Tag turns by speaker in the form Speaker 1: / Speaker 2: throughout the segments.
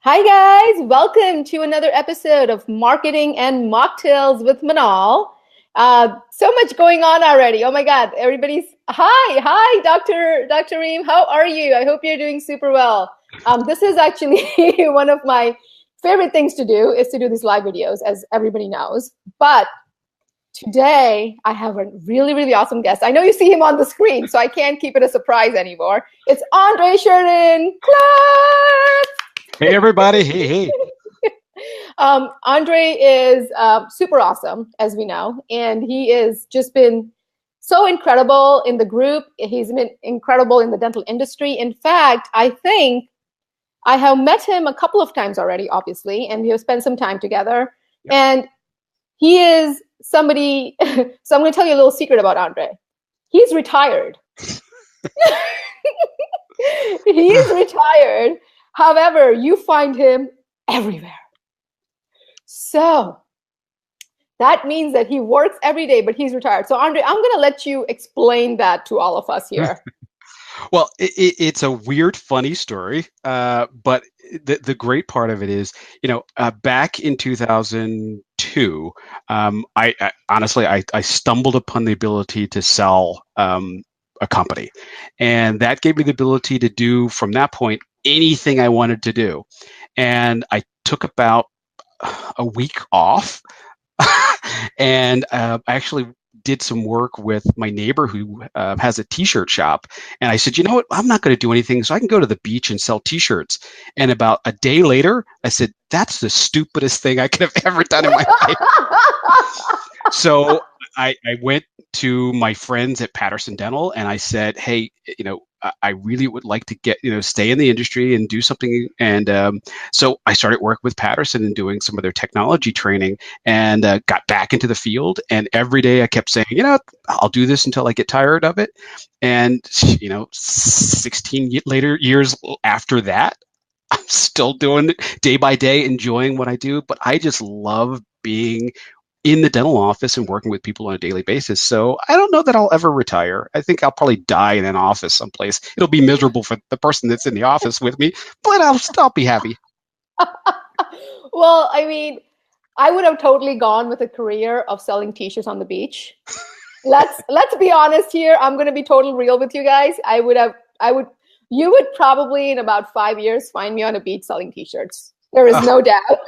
Speaker 1: Hi guys, welcome to another episode of Marketing and Mocktails with Minal. So much going on already. Oh my God, everybody's hi, Dr. Reem. How are you? I hope you're doing super well. This is actually one of my favorite things to do is to do these live videos, as everybody knows. But today I have a really awesome guest. I know you see him on the screen, so I can't keep it a surprise anymore. It's Andre Shirdan. Clap!
Speaker 2: Hey everybody! Hey!
Speaker 1: Andre is super awesome, as we know, and he has just been so incredible in the group. He's been incredible in the dental industry. In fact, I think I have met him a couple of times already, obviously, and we have spent some time together.
Speaker 2: Yep.
Speaker 1: And he is somebody. So I'm going to tell you a little secret about Andre. He's retired. He's retired. However, you find him everywhere. So that means that he works every day, but he's retired. So Andre, I'm going to let you explain that to all of us here.
Speaker 2: Well, it's a weird, funny story, but the great part of it is, back in 2002, I honestly I stumbled upon the ability to sell a company, and that gave me the ability to do from that point anything I wanted to do, and I took about a week off and I actually did some work with my neighbor who has a t-shirt shop. And I said, you know what, I'm not going to do anything, so I can go to the beach and sell t-shirts. And about a day later, I said, that's the stupidest thing I could have ever done in my life. So I went to my friends at Patterson Dental and I said, hey, I really would like to stay in the industry and do something. And so I started work with Patterson and doing some of their technology training and got back into the field. And every day I kept saying, I'll do this until I get tired of it. And, 16 years after that, I'm still doing it day by day, enjoying what I do. But I just love being in the dental office and working with people on a daily basis. So I don't know that I'll ever retire. I think I'll probably die in an office someplace. It'll be miserable for the person that's in the office with me, but I'll still be happy.
Speaker 1: Well, I mean, I would have totally gone with a career of selling t-shirts on the beach. Let's be honest here. I'm going to be totally real with you guys. You would probably in about 5 years find me on a beach selling t-shirts. There is no doubt.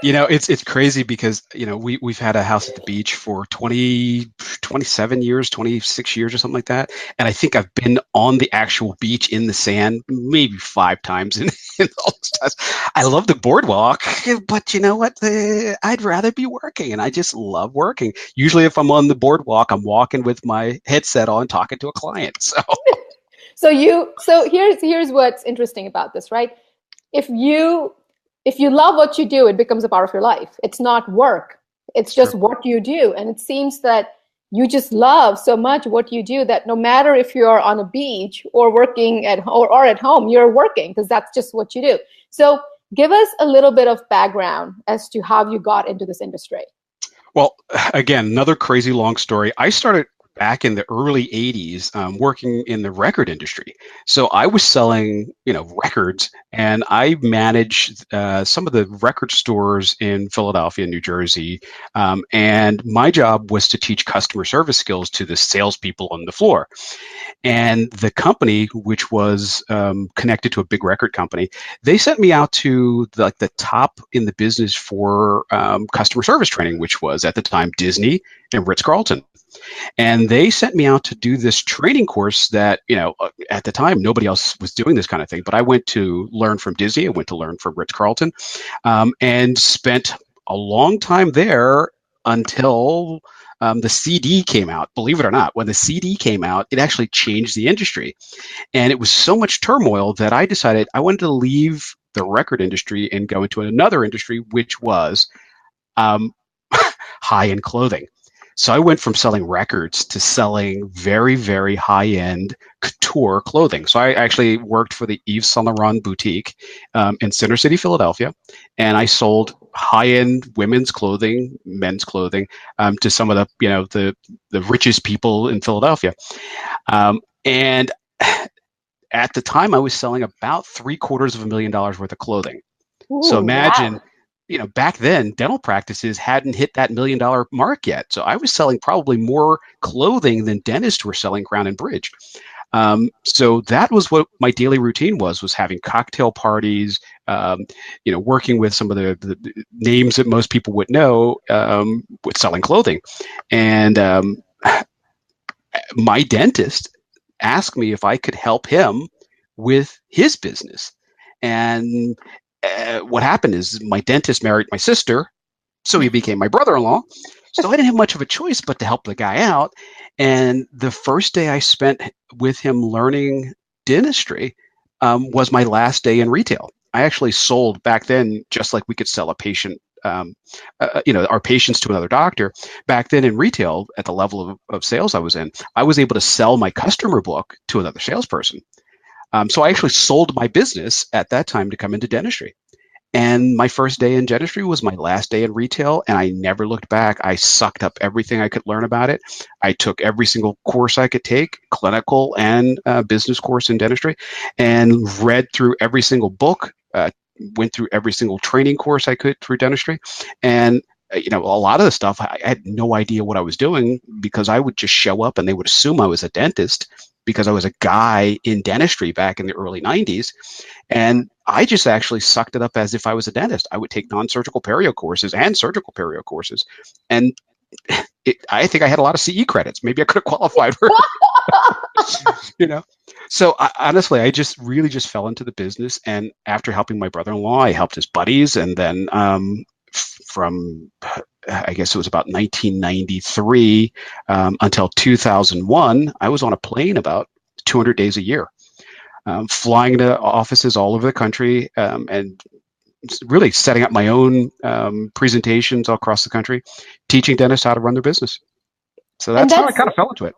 Speaker 2: It's crazy because, we've had a house at the beach for 27 years, 26 years or something like that. And I think I've been on the actual beach in the sand maybe 5 times in all those times. I love the boardwalk, but you know what? I'd rather be working, and I just love working. Usually if I'm on the boardwalk, I'm walking with my headset on talking to a client.
Speaker 1: So here's what's interesting about this, right? If you love what you do, it becomes a part of your life. It's not work. It's just what you do. And it seems that you just love so much what you do that no matter if you're on a beach or working or at home, you're working because that's just what you do. So give us a little bit of background as to how you got into this industry.
Speaker 2: Well, again, another crazy long story. I started back in the early 80s working in the record industry. So I was selling, records, and I managed some of the record stores in Philadelphia, New Jersey. And my job was to teach customer service skills to the salespeople on the floor. And the company, which was connected to a big record company, they sent me out to the top in the business for customer service training, which was at the time Disney and Ritz-Carlton. And they sent me out to do this training course that, at the time, nobody else was doing this kind of thing. But I went to learn from Disney. I went to learn from Ritz-Carlton and spent a long time there until the CD came out. Believe it or not, when the CD came out, it actually changed the industry. And it was so much turmoil that I decided I wanted to leave the record industry and go into another industry, which was high-end clothing. So I went from selling records to selling very, very high-end couture clothing. So I actually worked for the Yves Saint Laurent boutique in Center City, Philadelphia, and I sold high-end women's clothing, men's clothing to some of the richest people in Philadelphia. And at the time, I was selling about $750,000 worth of clothing. So
Speaker 1: Ooh, wow.
Speaker 2: imagine, back then, dental practices hadn't hit that $1 million mark yet. So I was selling probably more clothing than dentists were selling Crown and Bridge. So that was what my daily routine was having cocktail parties, working with some of the names that most people would know, with selling clothing. And my dentist asked me if I could help him with his business. And what happened is my dentist married my sister, so he became my brother-in-law. So I didn't have much of a choice but to help the guy out. And the first day I spent with him learning dentistry was my last day in retail. I actually sold back then, just like we could sell a patient, our patients to another doctor. Back then in retail, at the level of sales I was in, I was able to sell my customer book to another salesperson. So I actually sold my business at that time to come into dentistry. And my first day in dentistry was my last day in retail, and I never looked back. I sucked up everything I could learn about it. I took every single course I could take, clinical and business course in dentistry, and read through every single book, went through every single training course I could through dentistry. And a lot of the stuff, I had no idea what I was doing, because I would just show up and they would assume I was a dentist because I was a guy in dentistry back in the early 90s. And I just actually sucked it up as if I was a dentist. I would take non-surgical perio courses and surgical perio courses. And I think I had a lot of CE credits. Maybe I could have qualified for it. So honestly, I just really just fell into the business. And after helping my brother-in-law, I helped his buddies. And then from, I guess it was about 1993 until 2001, I was on a plane about 200 days a year, flying to offices all over the country, and really setting up my own presentations all across the country, teaching dentists how to run their business. So
Speaker 1: And
Speaker 2: that's how I kind of fell into it.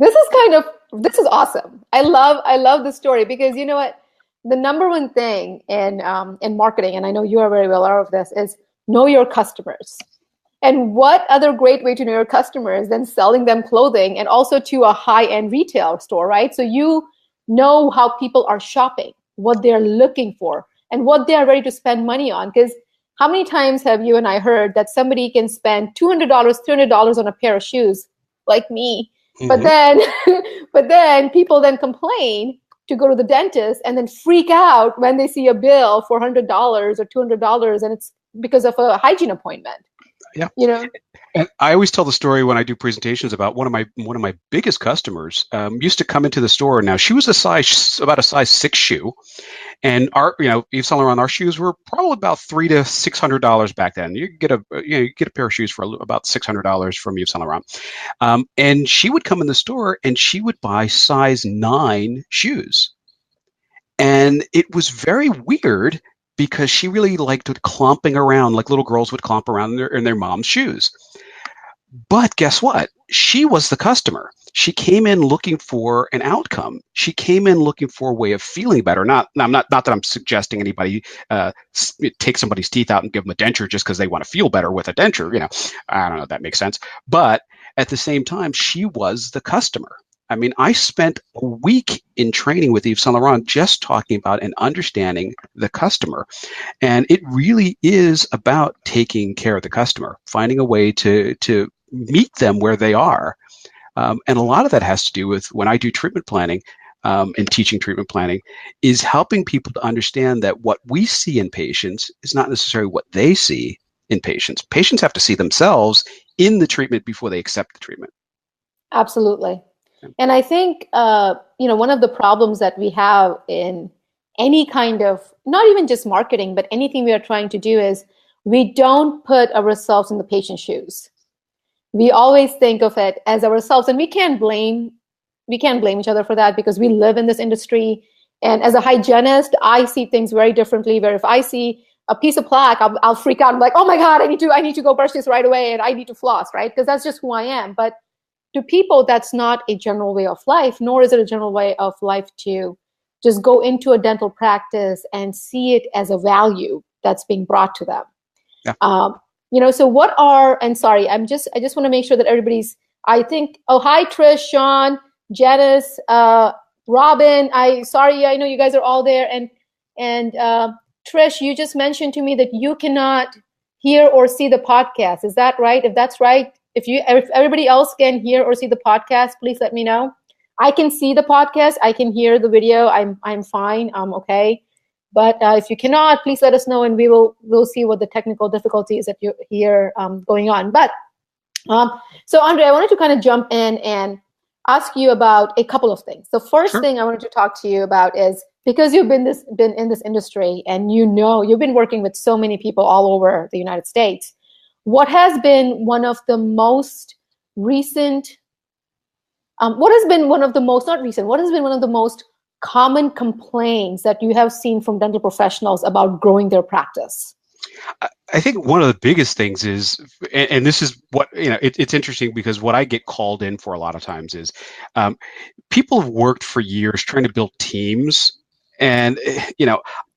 Speaker 1: this is awesome. I love the story, because you know what? The number one thing in marketing, and I know you are very well aware of this, is know your customers. And what other great way to know your customers than selling them clothing, and also to a high-end retail store, right? So you know how people are shopping, what they're looking for, and what they are ready to spend money on. Because how many times have you and I heard that somebody can spend $200, $300 on a pair of shoes, like me, but then but then people then complain to go to the dentist and then freak out when they see a bill for $100 or $200, and it's because of a hygiene appointment.
Speaker 2: Yeah.
Speaker 1: You know?
Speaker 2: And I always tell the story when I do presentations about one of my biggest customers used to come into the store. Now, she was about a size 6 shoe, and our Yves Saint Laurent, our shoes were probably about $300 to $600 back then. You get a pair of shoes for about $600 from Yves Saint Laurent, and she would come in the store and she would buy size 9 shoes, and it was very weird, because she really liked clomping around like little girls would clomp around in their mom's shoes. But guess what? She was the customer. She came in looking for an outcome. She came in looking for a way of feeling better. Not that I'm suggesting anybody take somebody's teeth out and give them a denture just because they want to feel better with a denture. I don't know if that makes sense. But at the same time, she was the customer. I mean, I spent a week in training with Yves Saint Laurent just talking about and understanding the customer. And it really is about taking care of the customer, finding a way to meet them where they are. And a lot of that has to do with when I do treatment planning and teaching treatment planning, is helping people to understand that what we see in patients is not necessarily what they see in patients. Patients have to see themselves in the treatment before they accept the treatment.
Speaker 1: Absolutely. And I think, one of the problems that we have in any kind of, not even just marketing, but anything we are trying to do, is we don't put ourselves in the patient's shoes. We always think of it as ourselves, and we can't blame each other for that, because we live in this industry. And as a hygienist, I see things very differently, where if I see a piece of plaque, I'll freak out. I'm like, oh my God, I need to go brush this right away, and I need to floss, right? Because that's just who I am. But to people, that's not a general way of life, nor is it a general way of life to just go into a dental practice and see it as a value that's being brought to them. Yeah. So what are, and sorry, I just want to make sure that everybody's, I think, oh, hi, Trish, Sean, Janice, Robin, I know you guys are all there, and Trish, you just mentioned to me that you cannot hear or see the podcast. Is that right? If that's right, if everybody else can hear or see the podcast, please let me know. I can see the podcast. I can hear the video. I'm fine. I'm okay. But if you cannot, please let us know, and we'll see what the technical difficulties that you hear going on. But so Andre, I wanted to kind of jump in and ask you about a couple of things. The first
Speaker 2: Sure.
Speaker 1: thing I wanted to talk to you about is, because you've been in this industry, and you've been working with so many people all over the United States. What has been one of the most recent? What has been one of the most, not recent? What has been one of the most common complaints that you have seen from dental professionals about growing their practice?
Speaker 2: I think one of the biggest things is, and this is what, it's interesting because what I get called in for a lot of times is people have worked for years trying to build teams. And,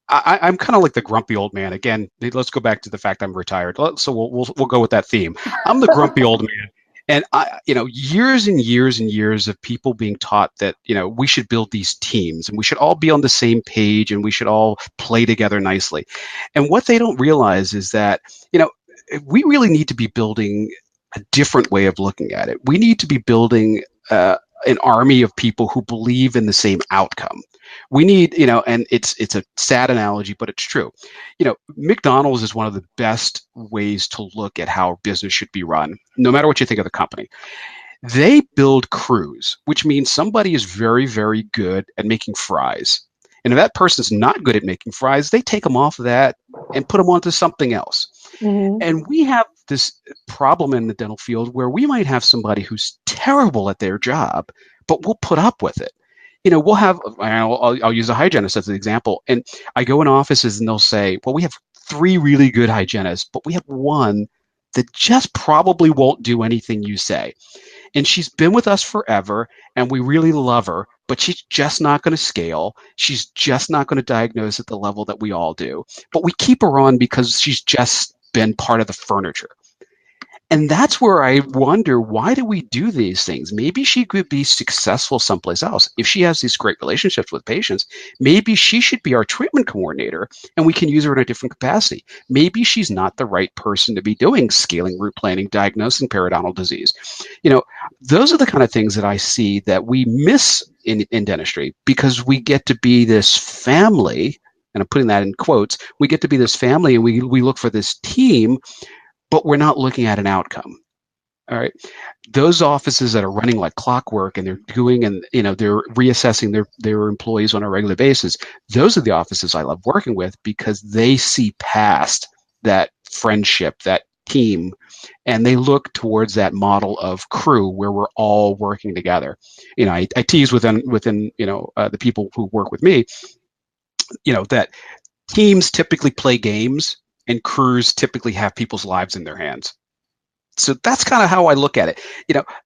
Speaker 2: I'm kind of like the grumpy old man. Again, let's go back to the fact I'm retired. So we'll go with that theme. I'm the grumpy old man. And years and years and years of people being taught that, we should build these teams and we should all be on the same page and we should all play together nicely. And what they don't realize is that, we really need to be building a different way of looking at it. We need to be building an army of people who believe in the same outcome. We need, and it's a sad analogy, but it's true. McDonald's is one of the best ways to look at how business should be run, no matter what you think of the company. They build crews, which means somebody is very, very good at making fries. And if that person's not good at making fries, they take them off of that and put them onto something else.
Speaker 1: Mm-hmm.
Speaker 2: And we have this problem in the dental field where we might have somebody who's terrible at their job, but we'll put up with it. We'll have, I'll use a hygienist as an example. And I go in offices and they'll say, well, we have 3 really good hygienists, but we have one that just probably won't do anything you say. And she's been with us forever and we really love her, but she's just not going to scale. She's just not going to diagnose at the level that we all do. But we keep her on because she's just been part of the furniture. And that's where I wonder, why do we do these things? Maybe she could be successful someplace else. If she has these great relationships with patients, maybe she should be our treatment coordinator and we can use her in a different capacity. Maybe she's not the right person to be doing scaling, root planning, diagnosing periodontal disease. Those are the kind of things that I see that we miss in dentistry, because we get to be this family, and I'm putting that in quotes, we get to be this family and we look for this team, but we're not looking at an outcome. All right. Those offices that are running like clockwork and they're doing, and they're reassessing their employees on a regular basis, those are the offices I love working with, because they see past that friendship, that team, and they look towards that model of crew where we're all working together. I tease within the people who work with me, that teams typically play games and crews typically have people's lives in their hands. So that's kind of how I look at it.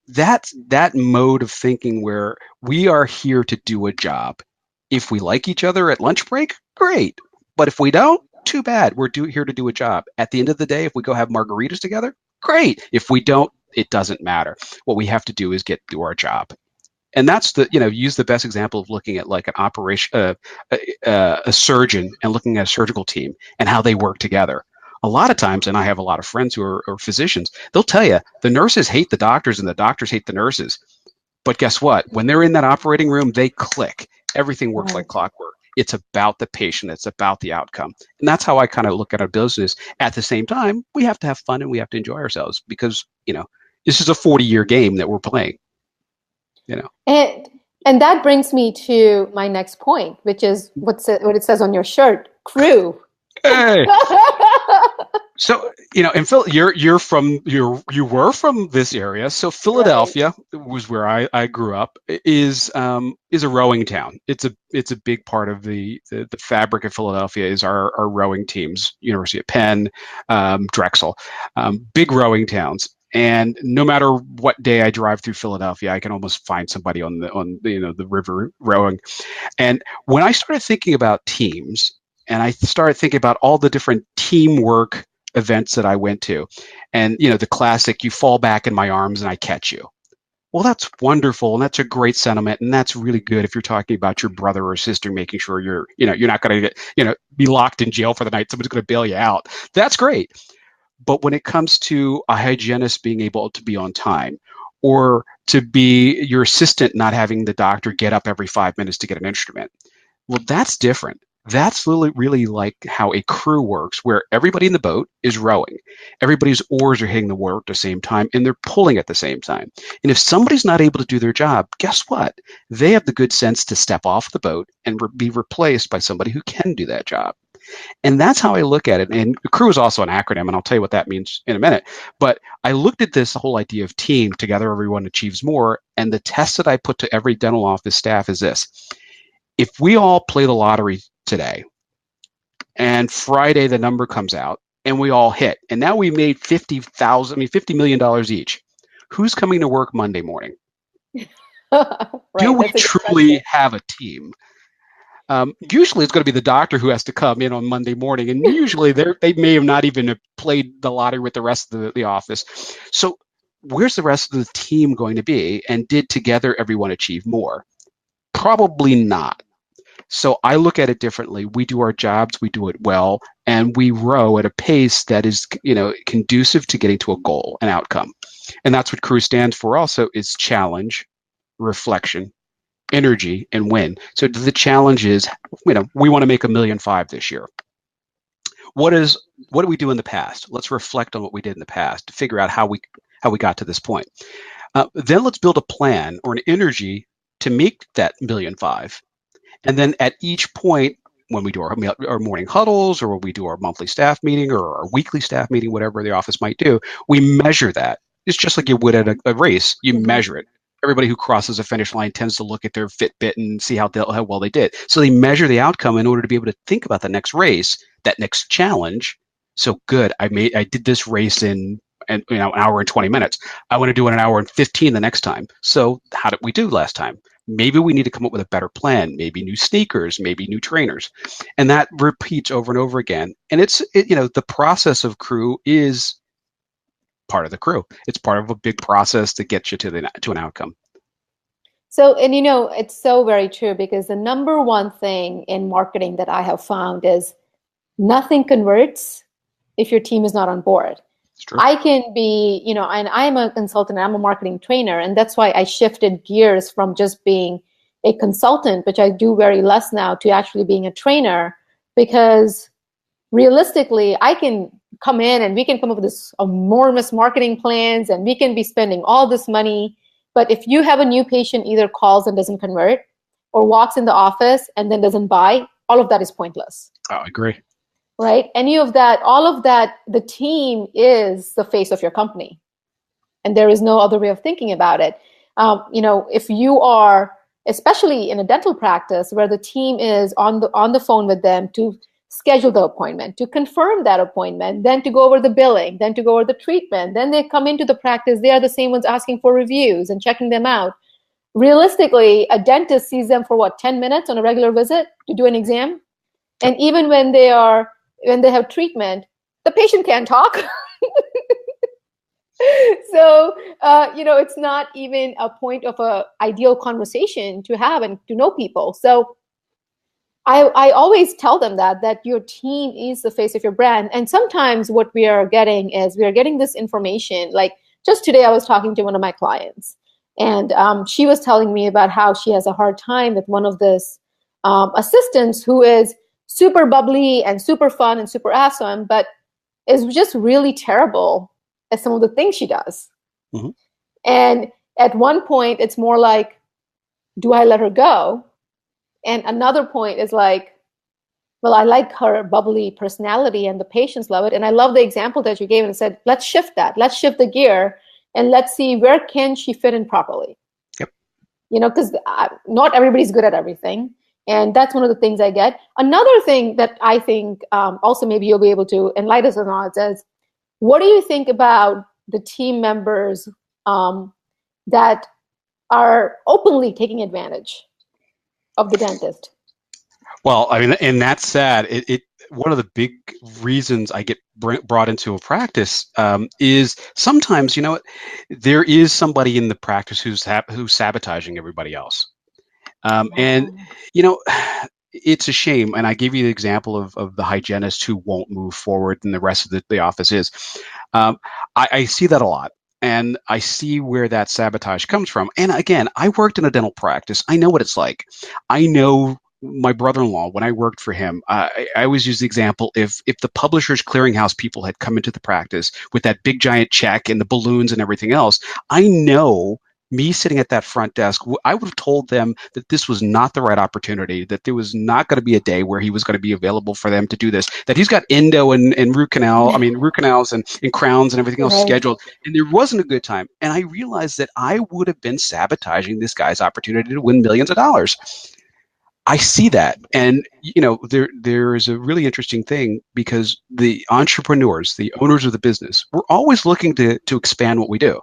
Speaker 2: That's that mode of thinking where we are here to do a job. If we like each other at lunch break, great. But if we don't, too bad. We're here to do a job. At the end of the day, if we go have margaritas together, great. If we don't, it doesn't matter. What we have to do is do our job. And that's use the best example of looking at like an operation, a surgeon, and looking at a surgical team and how they work together. A lot of times, and I have a lot of friends who are physicians, they'll tell you the nurses hate the doctors and the doctors hate the nurses. But guess what? When they're in that operating room, they click. Everything works like clockwork. It's about the patient. It's about the outcome. And that's how I kind of look at our business. At the same time, we have to have fun and we have to enjoy ourselves, because, this is a 40-year game that we're playing.
Speaker 1: And that brings me to my next point, which is what it says on your shirt, crew.
Speaker 2: Hey. So, and Phil, you were from this area. So Philadelphia was where I grew up, is a rowing town. It's a big part of the fabric of Philadelphia is our rowing teams, University of Penn, Drexel, big rowing towns. And no matter what day I drive through Philadelphia, I can almost find somebody on the river rowing. And when I started thinking about teams, and I started thinking about all the different teamwork events that I went to, and the classic, you fall back in my arms and I catch you. Well, that's wonderful, and that's a great sentiment, and that's really good if you're talking about your brother or sister, making sure you're not going to get, be locked in jail for the night. Somebody's going to bail you out. That's great. But when it comes to a hygienist being able to be on time, or to be your assistant not having the doctor get up every 5 minutes to get an instrument, well, that's different. That's really like how a crew works, where everybody in the boat is rowing. Everybody's oars are hitting the water at the same time, and they're pulling at the same time. And if somebody's not able to do their job, guess what? They have the good sense to step off the boat and be replaced by somebody who can do that job. And that's how I look at it. And crew is also an acronym, and I'll tell you what that means in a minute. But I looked at this whole idea of team, together everyone achieves more. And the test that I put to every dental office staff is this: if we all play the lottery today, and Friday the number comes out, and we all hit, and now we made $50 million each, who's coming to work Monday morning? Do
Speaker 1: Right,
Speaker 2: we
Speaker 1: that's a good
Speaker 2: truly
Speaker 1: question.
Speaker 2: have a team? Usually it's going to be the doctor who has to come in on Monday morning, and usually they may have not even have played the lottery with the rest of the office. So where's the rest of the team going to be? And did together everyone achieve more? Probably not. So I look at it differently. We do our jobs, we do it well, and we row at a pace that is, conducive to getting to a goal, an outcome. And that's what crew stands for also, is challenge, reflection, energy, and win. So the challenge is, we want to make 1,500,000 this year. What do we do in the past? Let's reflect on what we did in the past to figure out how we got to this point. Then let's build a plan or an energy to make that 1,500,000. And then at each point, when we do our morning huddles, or when we do our monthly staff meeting or our weekly staff meeting, whatever the office might do, we measure that. It's just like you would at a race. You measure it. Everybody who crosses a finish line tends to look at their Fitbit and see how well they did. So they measure the outcome in order to be able to think about the next race, that next challenge. So good, I did this race in an hour and 20 minutes. I want to do it in an hour and 15 the next time. So how did we do last time? Maybe we need to come up with a better plan, maybe new sneakers, maybe new trainers. And that repeats over and over again. And the process of crew is part of the crew. It's part of a big process that gets you to an outcome.
Speaker 1: So, and it's so very true, because the number one thing in marketing that I have found is nothing converts if your team is not on board.
Speaker 2: It's true.
Speaker 1: I can be, and I'm a consultant, I'm a marketing trainer, and that's why I shifted gears from just being a consultant, which I do very less now, to actually being a trainer, because realistically, I can come in and we can come up with this enormous marketing plans, and we can be spending all this money. But if you have a new patient either calls and doesn't convert, or walks in the office and then doesn't buy, all of that is pointless.
Speaker 2: Oh, I agree.
Speaker 1: Right? All of that, the team is the face of your company. And there is no other way of thinking about it. If you are, especially in a dental practice, where the team is on the phone with them to schedule the appointment, to confirm that appointment, then to go over the billing, then to go over the treatment, then they come into the practice, they are the same ones asking for reviews and checking them out. Realistically, a dentist sees them for 10 minutes on a regular visit to do an exam. And even when they have treatment, the patient can't talk. So, it's not even a point of a ideal conversation to have and to know people. So I always tell them that your team is the face of your brand. And sometimes what we are getting this information. Like just today, I was talking to one of my clients, and she was telling me about how she has a hard time with one of this assistants who is super bubbly and super fun and super awesome, but is just really terrible at some of the things she does.
Speaker 2: Mm-hmm.
Speaker 1: And at one point, it's more like, do I let her go? And another point is like, well, I like her bubbly personality and the patients love it. And I love the example that you gave and said, let's shift that. Let's shift the gear and let's see where can she fit in properly.
Speaker 2: Yep.
Speaker 1: Because not everybody's good at everything. And that's one of the things I get. Another thing that I think also maybe you'll be able to enlighten us on is, what do you think about the team members that are openly taking advantage of the dentist?
Speaker 2: Well, I mean, and that's sad. one of the big reasons I get brought into a practice is sometimes, you know what, there is somebody in the practice who's sabotaging everybody else. And,
Speaker 1: Wow.
Speaker 2: you know, it's a shame. And I gave you the example of the hygienist who won't move forward and the rest of the office is. Um, I see that a lot. And I see where that sabotage comes from. And again, I worked in a dental practice. I know what it's like. I know my brother-in-law, when I worked for him, I always use the example, if the Publishers Clearinghouse people had come into the practice with that big giant check and the balloons and everything else, I know me sitting at that front desk, I would have told them that this was not the right opportunity, that there was not going to be a day where he was going to be available for them to do this, that he's got endo and root canals and crowns and everything else
Speaker 1: Right.
Speaker 2: scheduled. And there wasn't a good time. And I realized that I would have been sabotaging this guy's opportunity to win millions of dollars. I see that. And, you know, there is a really interesting thing because the entrepreneurs, the owners of the business, we're always looking to expand what we do.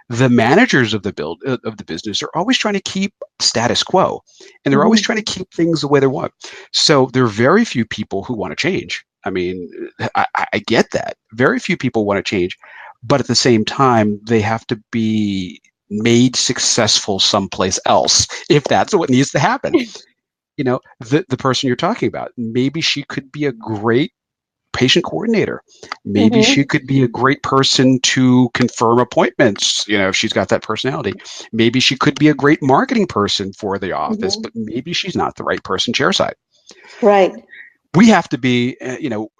Speaker 2: The managers of the business are always trying to keep status quo, and they're always
Speaker 1: Mhm.
Speaker 2: trying to keep things the way they want. So there are very few people who want to change. I mean, I get that. Very few people want to change, but at the same time, they have to be made successful someplace else if that's what needs to happen. You know, the person you're talking about, maybe she could be a great patient coordinator. Maybe she
Speaker 1: Mhm.
Speaker 2: could be a great person to confirm appointments, you know, if she's got that personality. Maybe she could be a great marketing person for the office,
Speaker 1: Mhm.
Speaker 2: but maybe she's not the right person chairside.
Speaker 1: Right.
Speaker 2: We have to be, you know,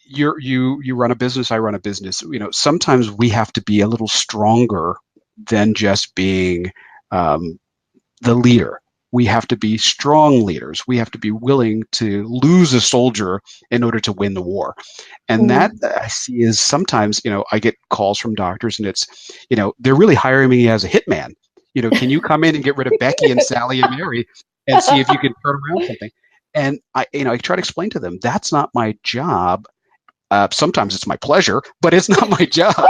Speaker 2: you run a business, I run a business. You know, sometimes we have to be a little stronger than just being um, the leader. We have to be strong leaders. We have to be willing to lose a soldier in order to win the war. And that
Speaker 1: Mhm.
Speaker 2: I see is sometimes, you know, I get calls from doctors and it's, you know, they're really hiring me as a hitman. You know, can you come in and get rid of Becky and Sally and Mary and see if you can turn around something? And I try to explain to them that's not my job. Sometimes it's my pleasure, but it's not my job.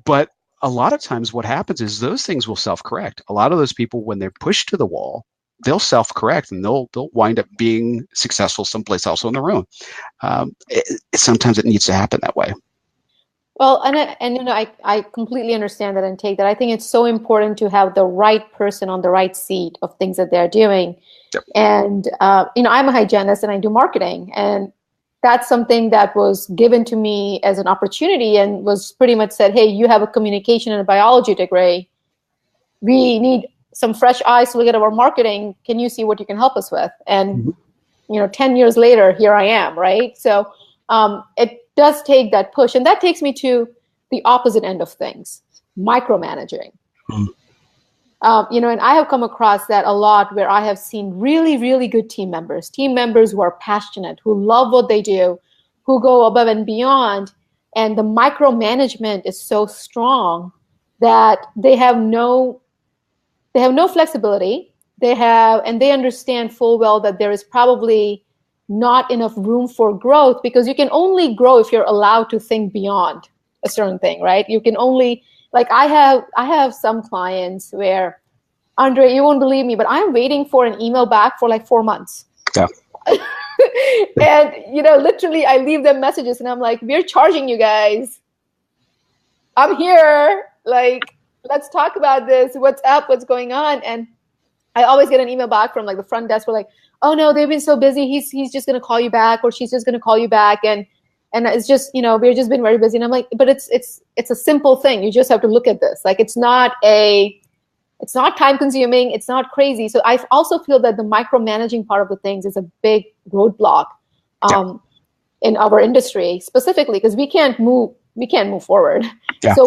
Speaker 2: But a lot of times what happens is those things will self-correct. A lot of those people, when they're pushed to the wall, they'll self-correct and they'll wind up being successful someplace else on their own. Sometimes it needs to happen that way.
Speaker 1: Well, and you know, I completely understand that and take that. I think it's so important to have the right person on the right seat of things that they're doing.
Speaker 2: Yep.
Speaker 1: And you know, I'm a hygienist and I do marketing, and that's something that was given to me as an opportunity and was pretty much said, "Hey, you have a communication and a biology degree. We need some fresh eyes to look at our marketing. Can you see what you can help us with?" And
Speaker 2: Mhm.
Speaker 1: you know, 10 years later, here I am, right? So it does take that push. And that takes me to the opposite end of things, micromanaging.
Speaker 2: Mhm.
Speaker 1: You know, and I have come across that a lot where I have seen really, really good team members who are passionate, who love what they do, who go above and beyond. And the micromanagement is so strong that they have no flexibility. They have, and they understand full well that there is probably not enough room for growth because you can only grow if you're allowed to think beyond a certain thing, right? You can only, like, I have some clients where, Andre, you won't believe me, but I'm waiting for an email back for like 4 months.
Speaker 2: Yeah.
Speaker 1: And you know, literally I leave them messages and I'm like, we're charging you guys. I'm here. Like, let's talk about this. What's up? What's going on? And I always get an email back from like the front desk. We're like, oh no, they've been so busy. He's just gonna call you back, or she's just gonna call you back, and it's just, you know, we've just been very busy. And I'm like, but it's a simple thing. You just have to look at this. Like it's not time consuming. It's not crazy. So I also feel that the micromanaging part of the things is a big roadblock
Speaker 2: Yeah.
Speaker 1: um, in our industry specifically because we can't move forward.
Speaker 2: Yeah.
Speaker 1: So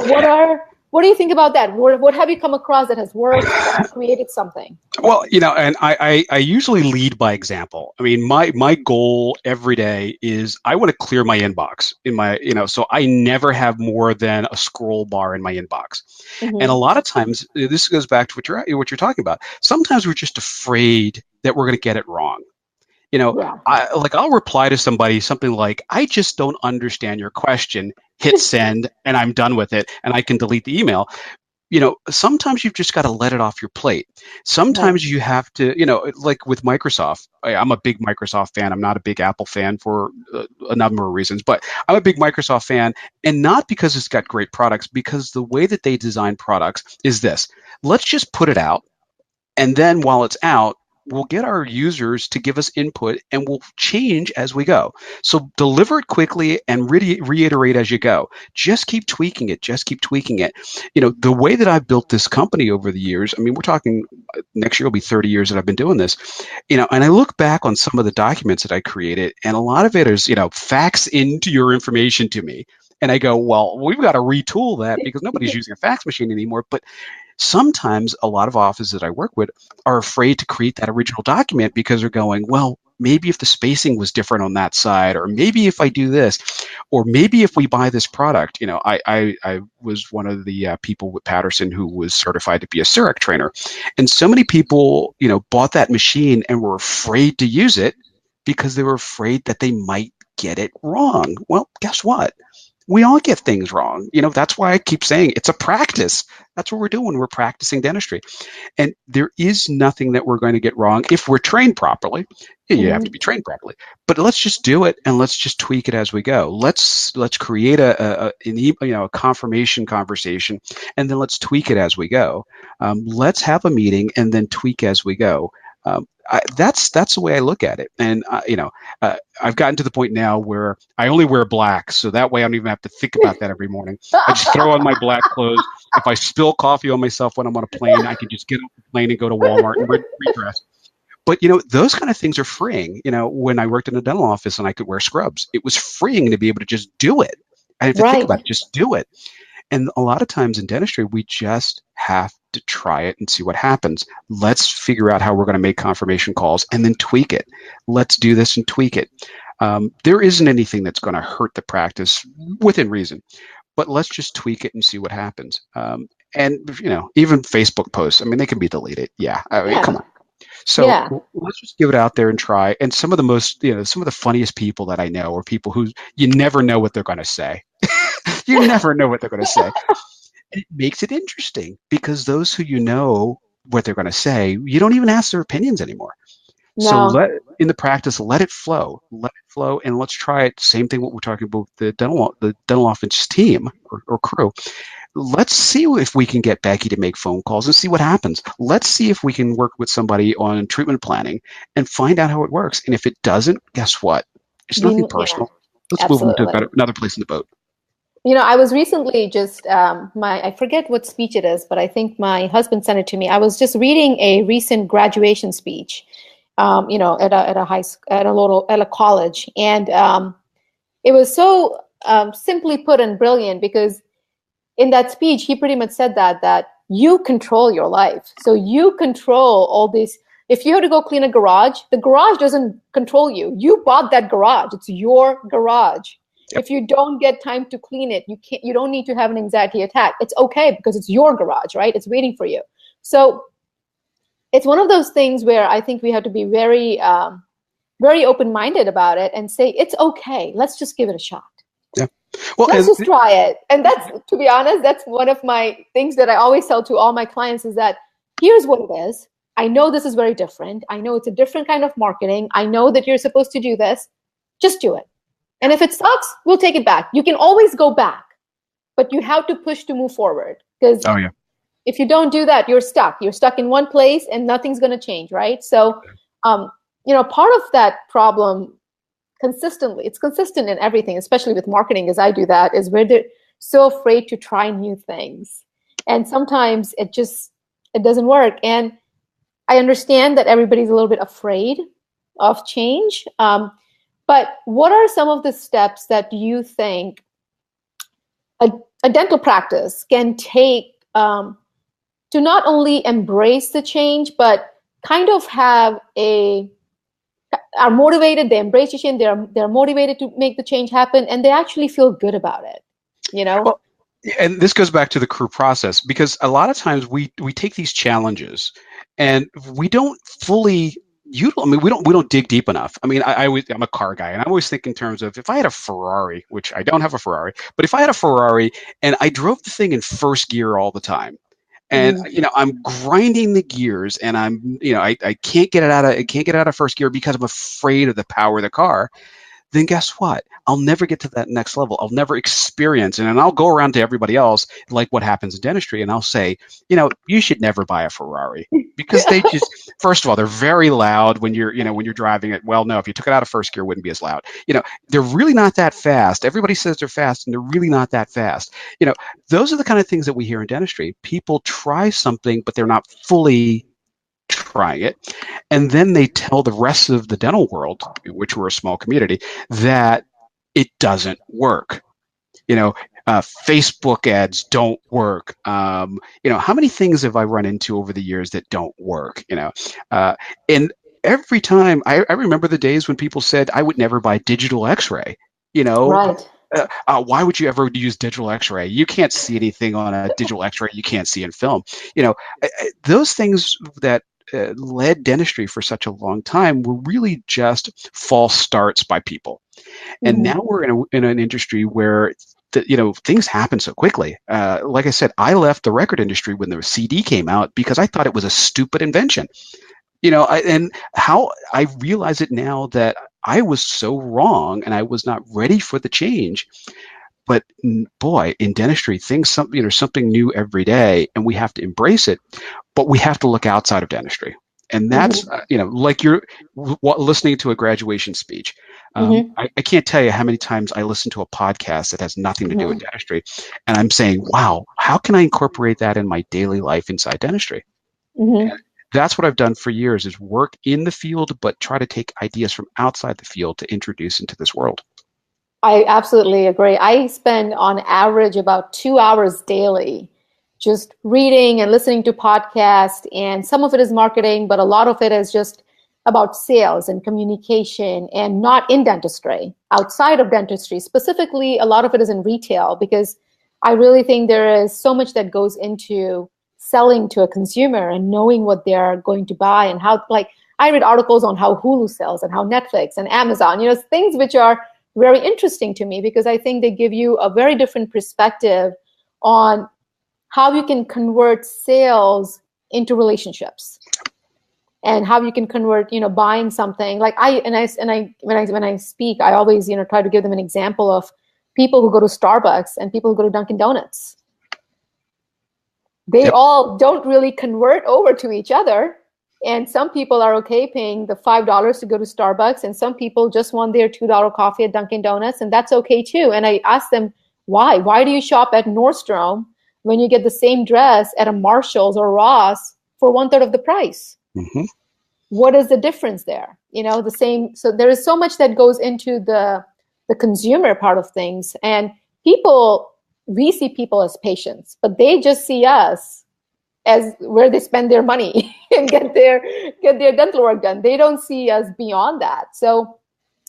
Speaker 1: what do you think about that? What have you come across that has worked, that has created something?
Speaker 2: Well, you know, and I usually lead by example. I mean, my goal every day is I want to clear my inbox in my, you know, so I never have more than a scroll bar in my inbox. And a
Speaker 1: Mm-hmm.
Speaker 2: lot of times, this goes back to what you're talking about. Sometimes we're just afraid that we're going to get it wrong. You know,
Speaker 1: Yeah.
Speaker 2: I'll reply to somebody something like, "I just don't understand your question." Hit send, and I'm done with it, and I can delete the email. sometimes you've just got to let it off your plate.
Speaker 1: Right.
Speaker 2: Sometimes you have to, like with Microsoft. I'm a big Microsoft fan. I'm not a big Apple fan for a number of reasons, but I'm a big Microsoft fan, and not because it's got great products, because the way that they design products is this: let's just put it out, and then while it's out, we'll get our users to give us input and we'll change as we go. So deliver it quickly and reiterate as you go. Just keep tweaking it. Just keep tweaking it. The way that I've built this company over the years, I mean, we're talking next year will be 30 years that I've been doing this, and I look back on some of the documents that I created, and a lot of it is, fax into your information to me. And I go, well, we've got to retool that because nobody's using a fax machine anymore. But sometimes a lot of offices that I work with are afraid to create that original document because they're going, well, maybe if the spacing was different on that side, or maybe if I do this, or maybe if we buy this product. I was one of the people with Patterson who was certified to be a CEREC trainer. And so many people, bought that machine and were afraid to use it because they were afraid that they might get it wrong. Well, guess what? We all get things wrong. That's why I keep saying it's a practice. That's what we're doing. We're practicing dentistry. And there is nothing that we're going to get wrong if we're trained properly. You have to
Speaker 1: Mhm.
Speaker 2: be trained properly. But let's just do it and let's just tweak it as we go. Let's create a confirmation conversation, and then let's tweak it as we go. Let's have a meeting and then tweak as we go. That's the way I look at it. And I've gotten to the point now where I only wear black, so that way I don't even have to think about that every morning. I just throw on my black clothes. If I spill coffee on myself when I'm on a plane, I can just get off the plane and go to Walmart and redress. But those kind of things are freeing. When I worked in a dental office and I could wear scrubs, it was freeing to be able to just do it. I didn't have to think
Speaker 1: Right.
Speaker 2: about it, just do it. And a lot of times in dentistry, we just have to try it and see what happens. Let's figure out how we're going to make confirmation calls and then tweak it. Let's do this and tweak it. There isn't anything that's going to hurt the practice within reason, but let's just tweak it and see what happens. And even Facebook posts, I mean, they can be deleted. Yeah, I mean, come
Speaker 1: Yeah.
Speaker 2: on. So
Speaker 1: Yeah.
Speaker 2: let's just give it out there and try. And some of the most, some of the funniest people that I know are people who you never know what they're going to say. You never know what they're going to say. It makes it interesting because those who what they're going to say, you don't even ask their opinions anymore. So
Speaker 1: No.
Speaker 2: in the practice, let it flow, and let's try it. Same thing what we're talking about the dental office team or crew. Let's see if we can get Becky to make phone calls and see what happens. Let's see if we can work with somebody on treatment planning and find out how it works. And if it doesn't, guess what? It's nothing
Speaker 1: Yeah.
Speaker 2: personal. Let's move them to
Speaker 1: Absolutely.
Speaker 2: another place in the boat.
Speaker 1: I was recently just I forget what speech it is, but I think my husband sent it to me. I was just reading a recent graduation speech, at a high school, at a college, and it was so simply put and brilliant because in that speech he pretty much said that you control your life, so you control all this. If you have to go clean a garage, the garage doesn't control you. You bought that garage. It's your garage.
Speaker 2: Yep.
Speaker 1: If you don't get time to clean it, you don't need to have an anxiety attack. It's okay because it's your garage, right? It's waiting for you. So it's one of those things where I think we have to be very very open-minded about it and say it's okay. Let's just give it a shot.
Speaker 2: Yeah. Well,
Speaker 1: Let's just try it. And that's, to be honest, that's one of my things that I always tell to all my clients is that here's what it is. I know this is very different. I know it's a different kind of marketing. I know that you're supposed to do this. Just do it. And if it sucks, we'll take it back. You can always go back, but you have to push to move forward. Because
Speaker 2: oh yeah,
Speaker 1: if you don't do that, you're stuck. You're stuck in one place and nothing's going to change, right? So, part of that problem it's consistent in everything, especially with marketing, as I do that, is where they're so afraid to try new things. And sometimes it doesn't work. And I understand that everybody's a little bit afraid of change. But what are some of the steps that you think a dental practice can take to not only embrace the change, but kind of are motivated, they embrace the change, they're motivated to make the change happen, and they actually feel good about it,
Speaker 2: Well, and this goes back to the crew process because a lot of times we take these challenges and we don't fully I mean, we don't dig deep enough. I mean, I'm a car guy, and I always think in terms of if I had a Ferrari, which I don't have a Ferrari, but if I had a Ferrari and I drove the thing in first gear all the time, And I'm grinding the gears, and I can't get it out of first gear because I'm afraid of the power of the car. Then guess what? I'll never get to that next level. I'll never experience it. And I'll go around to everybody else, like what happens in dentistry, and I'll say, you should never buy a Ferrari because they just, first of all, they're very loud when you're driving it. Well, no, if you took it out of first gear, it wouldn't be as loud. They're really not that fast. Everybody says they're fast, and they're really not that fast. Those are the kind of things that we hear in dentistry. People try something, but they're not fully trying it, and then they tell the rest of the dental world, which we're a small community, that it doesn't work. Facebook ads don't work. How many things have I run into over the years that don't work? And every time I remember the days when people said I would never buy digital X-ray.
Speaker 1: Right.
Speaker 2: Why would you ever use digital X-ray? You can't see anything on a digital X-ray you can't see in film. Those things that led dentistry for such a long time were really just false starts by people. And now we're in an industry where things happen so quickly. Like I said, I left the record industry when the CD came out because I thought it was a stupid invention. And how I realize it now that I was so wrong and I was not ready for the change. But boy, in dentistry, something new every day, and we have to embrace it. But we have to look outside of dentistry, and that's like you're listening to a graduation speech. I can't tell you how many times I listen to a podcast that has nothing to do with dentistry, and I'm saying, "Wow, how can I incorporate that in my daily life inside dentistry?" That's what I've done for years: is work in the field, but try to take ideas from outside the field to introduce into this world.
Speaker 1: I absolutely agree. I spend on average about 2 hours daily just reading and listening to podcasts, and some of it is marketing, but a lot of it is just about sales and communication, and not in dentistry, outside of dentistry. Specifically, a lot of it is in retail, because I really think there is so much that goes into selling to a consumer and knowing what they're going to buy, and how, like, I read articles on how Hulu sells and how Netflix and Amazon, things which are very interesting to me, because I think they give you a very different perspective on how you can convert sales into relationships, and how you can convert, buying something. Like when I speak, I always, try to give them an example of people who go to Starbucks and people who go to Dunkin' Donuts. They all don't really convert over to each other. And some people are okay paying the $5 to go to Starbucks, and some people just want their $2 coffee at Dunkin' Donuts, and that's okay too. And I ask them, why? Why do you shop at Nordstrom when you get the same dress at a Marshall's or Ross for 1/3 of the price? What is the difference there? The same. So there is so much that goes into the consumer part of things. And we see people as patients, but they just see us as where they spend their money and get their dental work done. They don't see us beyond that. So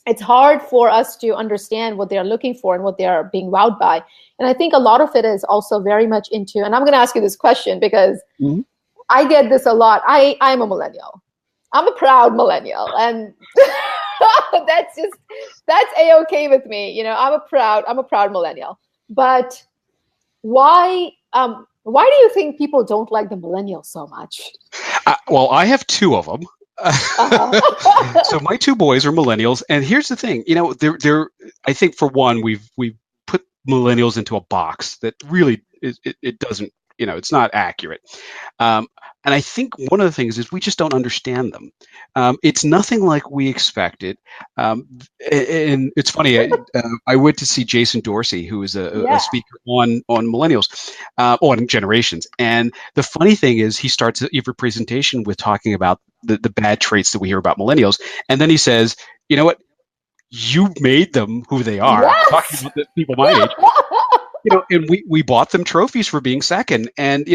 Speaker 1: it's hard for us to understand what they're looking for and what they are being wowed by. And I think a lot of it is also very much into, and I'm going to ask you this question because I get this a lot. I'm a millennial. I'm a proud millennial, and that's a-okay with me. I'm a proud millennial. But why do you think people don't like the millennials so much?
Speaker 2: Well, I have two of them. So my two boys are millennials, and here's the thing. They're. I think for one, we've put millennials into a box that really it doesn't. It's not accurate. And I think one of the things is we just don't understand them. It's nothing like we expected. And it's funny, I went to see Jason Dorsey, who is a speaker on millennials, on generations. And the funny thing is he starts every presentation with talking about the bad traits that we hear about millennials. And then he says, you know what? You made them who they are.
Speaker 1: Yes!
Speaker 2: Talking about the people my age. And we bought them trophies for being second. And,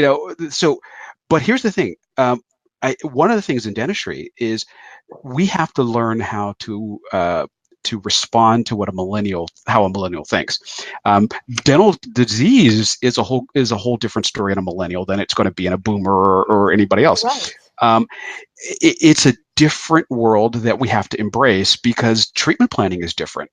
Speaker 2: but here's the thing. One of the things in dentistry is we have to learn how to respond to how a millennial thinks. Dental disease is a whole different story in a millennial than it's going to be in a boomer or anybody else.
Speaker 1: Right.
Speaker 2: It's a different world that we have to embrace because treatment planning is different.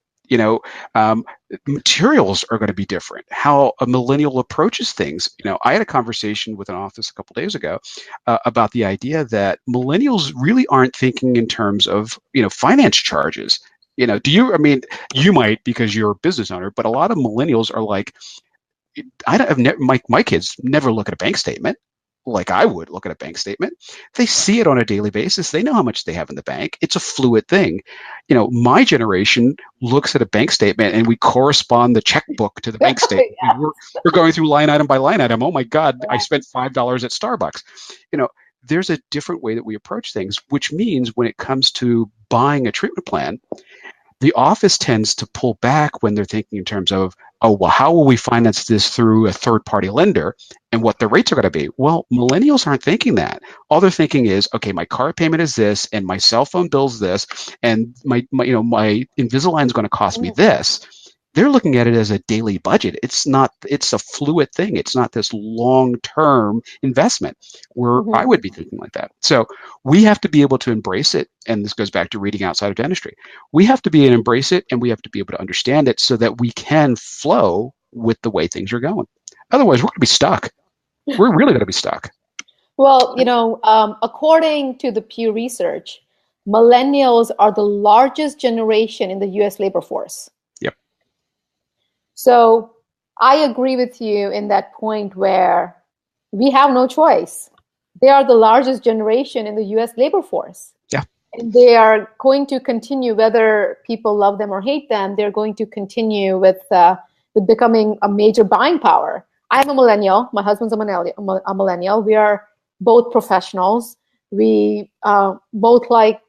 Speaker 2: Um, materials are going to be different. How a millennial approaches things. I had a conversation with an office a couple days ago about the idea that millennials really aren't thinking in terms of finance charges. Do you? I mean, you might because you're a business owner, but a lot of millennials are like, I don't have my kids never look at a bank statement like I would look at a bank statement. They see it on a daily basis. They know how much they have in the bank. It's a fluid thing. My generation looks at a bank statement and we correspond the checkbook to the bank statement.
Speaker 1: Yes.
Speaker 2: We're going through line item by line item. Oh my God, I
Speaker 1: Yeah.
Speaker 2: spent $5 at Starbucks. There's a different way that we approach things, which means when it comes to buying a treatment plan, the office tends to pull back when they're thinking in terms of, oh, well, how will we finance this through a third-party lender and what the rates are going to be? Well, millennials aren't thinking that. All they're thinking is, okay, my car payment is this, and my cell phone bill's this, and my Invisalign is going to cost me this. They're looking at it as a daily budget. It's a fluid thing. It's not this long-term investment where I would be thinking like that. So we have to be able to embrace it. And this goes back to reading outside of dentistry. We have to be able to embrace it and we have to be able to understand it so that we can flow with the way things are going. Otherwise, we're going to be stuck. We're really going to be stuck.
Speaker 1: Well, according to the Pew Research, millennials are the largest generation in the US labor force.
Speaker 2: Yep.
Speaker 1: So I agree with you in that point where we have no choice. They are the largest generation in the US labor force.
Speaker 2: Yeah.
Speaker 1: And they are going to continue, whether people love them or hate them, they're going to continue with becoming a major buying power. I'm a millennial. My husband's a millennial. We are both professionals. We both like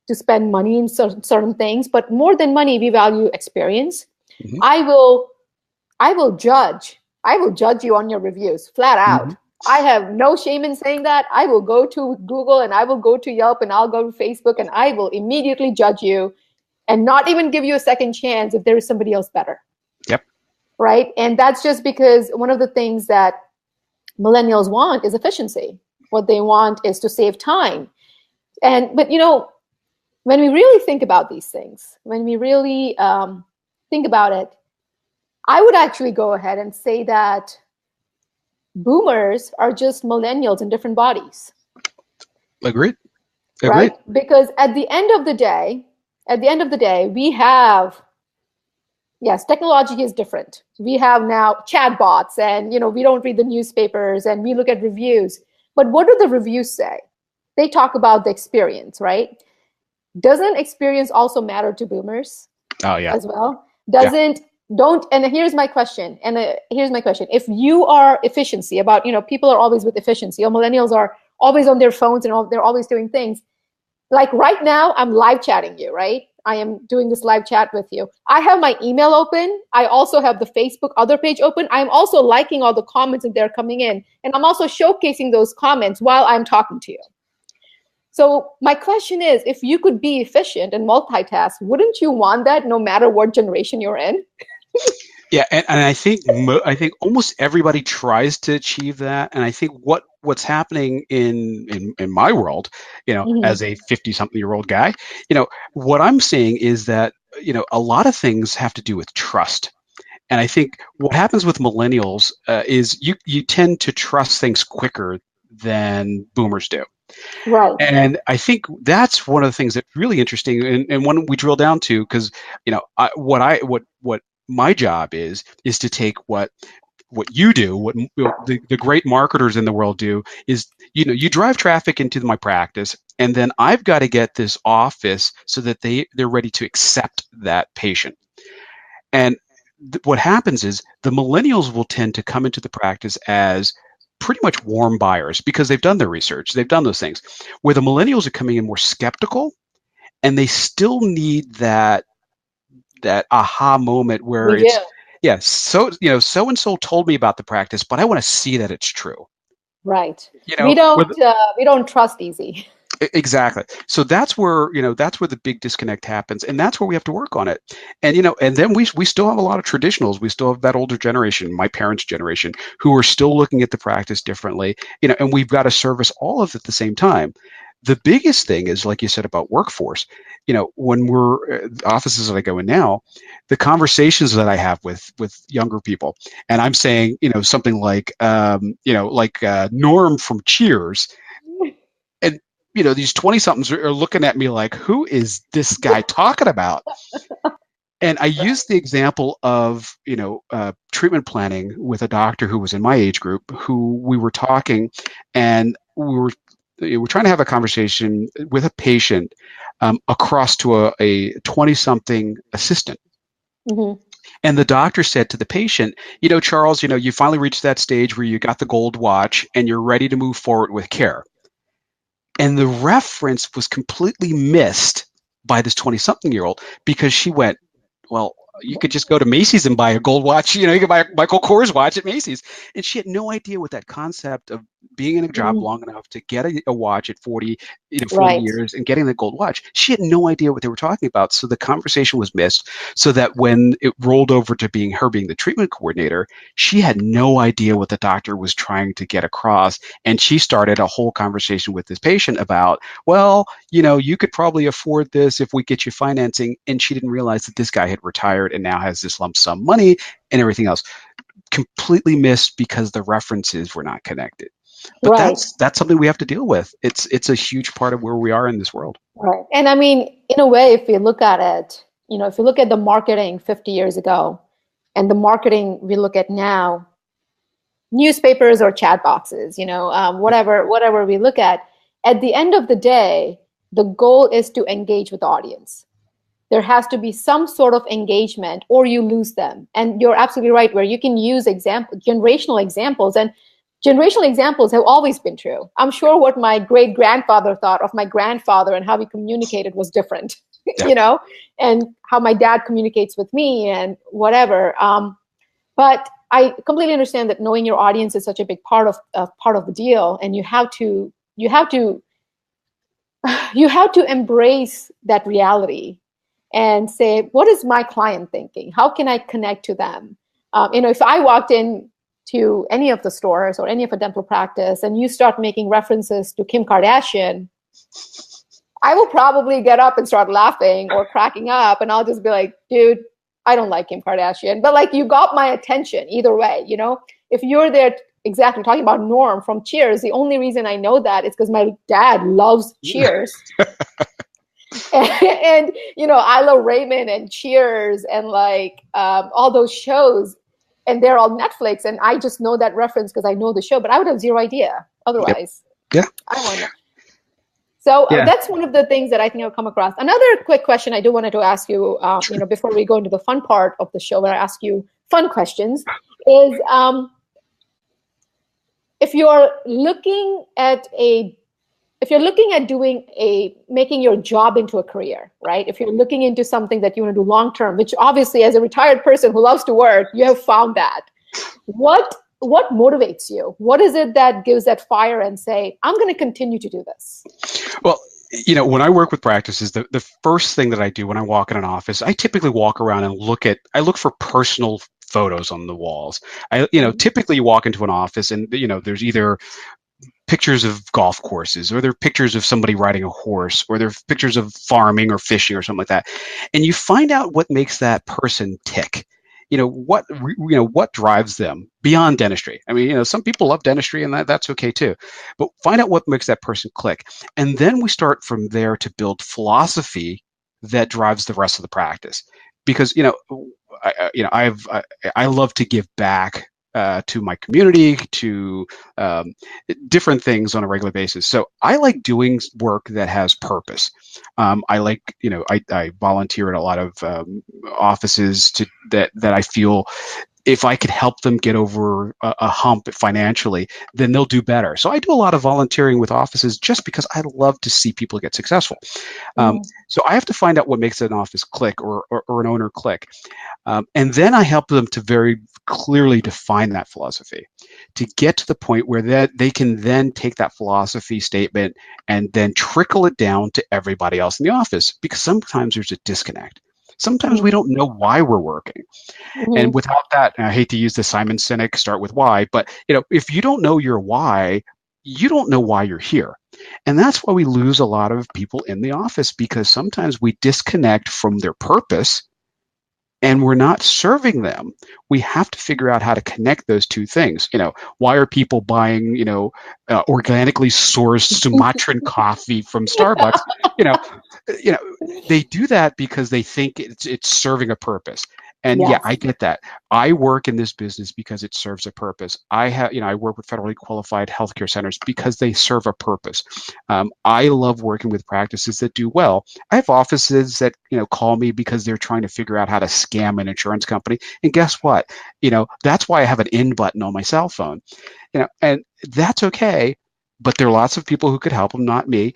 Speaker 1: to spend money in certain things, but more than money, we value experience. Mm-hmm. I will judge you on your reviews, flat out. Mm-hmm. I have no shame in saying that. I will go to Google and I will go to Yelp and I'll go to Facebook and I will immediately judge you and not even give you a second chance if there is somebody else better.
Speaker 2: Yep.
Speaker 1: Right? And that's just because one of the things that millennials want is efficiency. What they want is to save time. But when we really think about these things, when we really think about it, I would actually go ahead and say that boomers are just millennials in different bodies.
Speaker 2: Agreed.
Speaker 1: Right? Because at the end of the day, we have, yes, technology is different. We have now chatbots and, we don't read the newspapers and we look at reviews. But what do the reviews say? They talk about the experience, right? Doesn't experience also matter to boomers?
Speaker 2: Oh, yeah.
Speaker 1: As well? And here's my question. If you are efficiency about, people are always with efficiency, or millennials are always on their phones and they're always doing things. Like right now, I'm live chatting you, right? I am doing this live chat with you. I have my email open. I also have the Facebook other page open. I'm also liking all the comments that they're coming in. And I'm also showcasing those comments while I'm talking to you. So my question is, if you could be efficient and multitask, wouldn't you want that no matter what generation you're in?
Speaker 2: Yeah, and I think almost everybody tries to achieve that, and I think what's happening in my world, mm-hmm. as a 50-something-year-old guy, what I'm seeing is that a lot of things have to do with trust, and I think what happens with millennials is you tend to trust things quicker than boomers do.
Speaker 1: Right.
Speaker 2: And I think that's one of the things that's really interesting, and when we drill down to, because what my job is to take what you do, what the great marketers in the world do, is you drive traffic into my practice, and then I've got to get this office so that they're ready to accept that patient. And what happens is the millennials will tend to come into the practice as pretty much warm buyers because they've done their research, they've done those things, where the millennials are coming in more skeptical, and they still need that aha moment where so-and-so told me about the practice, but I want to see that it's true.
Speaker 1: Right. We don't trust easy.
Speaker 2: Exactly. So that's where the big disconnect happens, and that's where we have to work on it. And and then we still have a lot of traditionals. We still have that older generation, my parents' generation, who are still looking at the practice differently. And we've got to service all of it at the same time. The biggest thing is, like you said about workforce, when we're offices that I go in now, the conversations that I have with younger people, and I'm saying, something like, Norm from Cheers, and these 20 somethings are looking at me like, who is this guy talking about? And I used the example of, treatment planning with a doctor who was in my age group, who we were talking, and we were trying to have a conversation with a patient, across to a 20-something assistant.
Speaker 1: Mm-hmm.
Speaker 2: And the doctor said to the patient, Charles, you finally reached that stage where you got the gold watch and you're ready to move forward with care. And the reference was completely missed by this 20-something-year-old, because she went, well, you could just go to Macy's and buy a gold watch. You could buy a Michael Kors watch at Macy's. And she had no idea what that concept of being in a job long enough to get a watch at 40, 40
Speaker 1: Right.
Speaker 2: years and getting the gold watch. She had no idea what they were talking about. So the conversation was missed, so that when it rolled over to being the treatment coordinator, she had no idea what the doctor was trying to get across. And she started a whole conversation with this patient about, well, you could probably afford this if we get you financing. And she didn't realize that this guy had retired and now has this lump sum money and everything else. Completely missed because the references were not connected. But
Speaker 1: Right.
Speaker 2: that's something we have to deal with. It's a huge part of where we are in this world.
Speaker 1: Right. And I mean, in a way, if you look at it, if you look at the marketing 50 years ago and the marketing we look at now, newspapers or chat boxes, whatever we look at the end of the day, the goal is to engage with the audience. There has to be some sort of engagement or you lose them. And you're absolutely right, where you can use generational examples, and generational examples have always been true. I'm sure what my great grandfather thought of my grandfather and how he communicated was different,
Speaker 2: Yeah.
Speaker 1: And how my dad communicates with me and whatever. But I completely understand that knowing your audience is such a big part of the deal, and you have to embrace that reality and say, what is my client thinking? How can I connect to them? If I walked in to any of the stores or any of a dental practice and you start making references to Kim Kardashian, I will probably get up and start laughing or cracking up, and I'll just be like, dude, I don't like Kim Kardashian. But like, you got my attention either way, If you're there exactly talking about Norm from Cheers, the only reason I know that is because my dad loves Cheers. and I love Raymond and Cheers and all those shows, and they're all Netflix, and I just know that reference because I know the show, but I would have zero idea otherwise.
Speaker 2: Yep. Yeah.
Speaker 1: I don't know. So that's one of the things that I think I'll come across. Another quick question I do wanted to ask you,
Speaker 2: Sure.
Speaker 1: before we go into the fun part of the show where I ask you fun questions, is if you're looking at making your job into a career, right? If you're looking into something that you want to do long term, which obviously as a retired person who loves to work, you have found that. What motivates you? What is it that gives that fire and say, I'm going to continue to do this?
Speaker 2: Well, when I work with practices, the first thing that I do when I walk in an office, I typically walk around and look for personal photos on the walls. Typically you walk into an office and, there's either pictures of golf courses, or there are pictures of somebody riding a horse, or there are pictures of farming or fishing or something like that. And you find out what makes that person tick. What drives them beyond dentistry. I mean, some people love dentistry, and that's okay too. But find out what makes that person click, and then we start from there to build philosophy that drives the rest of the practice. Because I love to give back to my community, to different things on a regular basis. So I like doing work that has purpose. I like, I volunteer at a lot of offices that I feel if I could help them get over a hump financially, then they'll do better. So I do a lot of volunteering with offices just because I love to see people get successful. So I have to find out what makes an office click, or an owner click. And then I help them to very clearly define that philosophy, to get to the point where they can then take that philosophy statement and then trickle it down to everybody else in the office, because sometimes there's a disconnect. Sometimes we don't know why we're working. And without that, and I hate to use the Simon Sinek start with why, but if you don't know your why, you don't know why you're here. And that's why we lose a lot of people in the office, because sometimes we disconnect from their purpose and we're not serving them. We have to figure out how to connect those two things. Why are people buying, organically sourced Sumatran coffee from Starbucks? You know, you know, they do that because they think it's serving a purpose. And yeah,
Speaker 1: Yes.
Speaker 2: I get that. I work in this business because it serves a purpose. I work with federally qualified healthcare centers because they serve a purpose. I love working with practices that do well. I have offices that, call me because they're trying to figure out how to scam an insurance company. And guess what? That's why I have an in button on my cell phone. And that's okay. But there are lots of people who could help them, not me.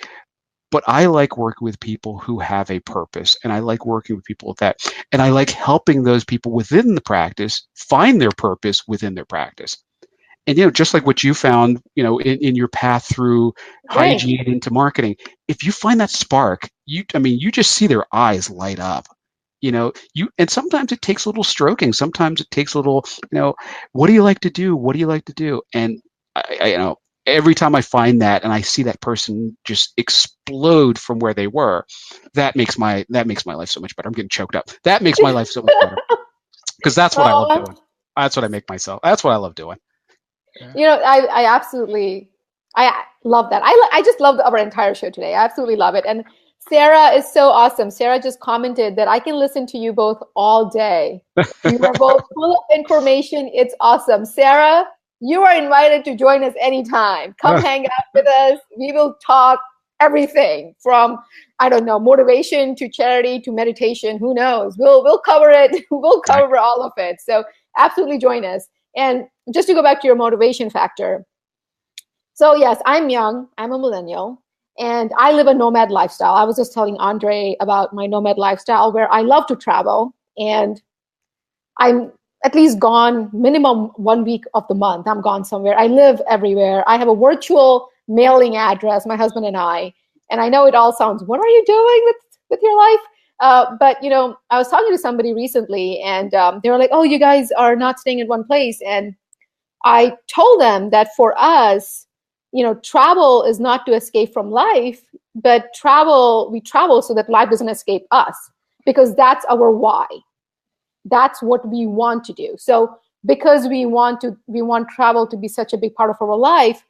Speaker 2: But I like working with people who have a purpose, and I like working with people with that. And I like helping those people within the practice find their purpose within their practice. And just like what you found, in your path through
Speaker 1: Right.
Speaker 2: hygiene into marketing, if you find that spark, you just see their eyes light up. And sometimes it takes a little stroking. Sometimes it takes a little, what do you like to do? What do you like to do? And every time I find that and I see that person just explode from where they were, that makes my life so much better. I'm getting choked up. That makes my life so much better because that's what I love doing. That's what I make myself. That's what I love doing. Yeah.
Speaker 1: I absolutely, I love that. I just love our entire show today. I absolutely love it. And Sarah is so awesome. Sarah just commented that I can listen to you both all day. You are both full of information. It's awesome. Sarah, you are invited to join us anytime. Come hang out with us. We will talk everything from, I don't know, motivation to charity to meditation. Who knows? We'll cover it. We'll cover all of it. So absolutely join us. And just to go back to your motivation factor. So yes, I'm young. I'm a millennial. And I live a nomad lifestyle. I was just telling Andre about my nomad lifestyle where I love to travel. And I'm at least gone minimum 1 week of the month. I'm gone somewhere. I live everywhere. I have a virtual mailing address, my husband and I. And I know it all sounds, what are you doing with your life? But I was talking to somebody recently and they were like, oh, you guys are not staying in one place. And I told them that for us, travel is not to escape from life, but we travel so that life doesn't escape us, because that's our why. That's what we want to do. So because we want travel to be such a big part of our life,